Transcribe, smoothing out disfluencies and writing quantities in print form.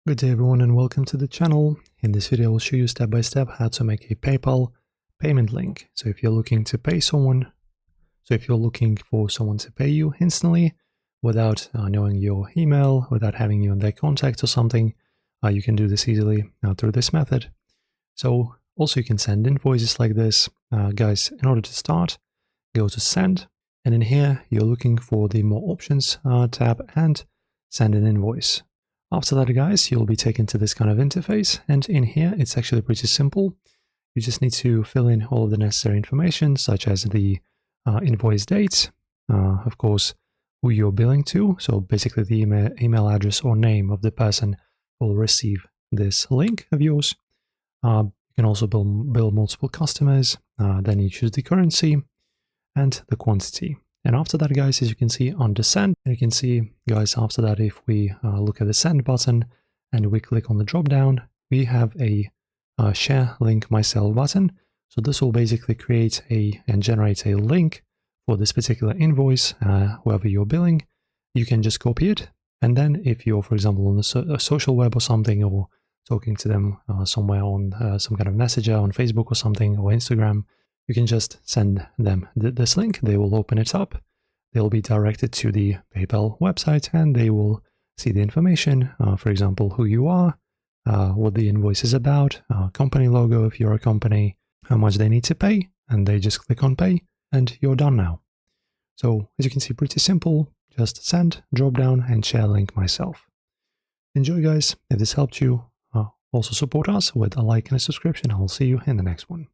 Good day everyone and welcome to the channel. In this video I will show you step by step how to make a PayPal payment link. So if you're looking to pay someone, if you're looking for someone to pay you instantly without knowing your email, without having you in their contact or something, you can do this easily through this method. So also you can send invoices like this. Guys, in order to start, go to send, and in here you're looking for the more options tab and send an invoice. After that, guys, you'll be taken to this kind of interface, and in here it's actually pretty simple. You just need to fill in all of the necessary information, such as the invoice date, of course, who you're billing to, so basically the email address or name of the person who will receive this link of yours. You can also bill multiple customers, then you choose the currency and the quantity. And after that, guys, as you can see on the send, you can see, guys, after that, if we look at the send button and we click on the drop down, we have a share link myself button. So this will basically create and generate a link for this particular invoice, whoever you're billing. You can just copy it. And then if you're, for example, on a social web or something, or talking to them somewhere on some kind of messenger on Facebook or something, or Instagram, you can just send them this link. They will open it up. They'll be directed to the PayPal website and they will see the information, for example, who you are, what the invoice is about, company logo if you're a company, how much they need to pay, and they just click on pay and you're done now. So as you can see, pretty simple. Just send, drop down, and share link myself. Enjoy, guys. If this helped you, also support us with a like and a subscription. I'll see you in the next one.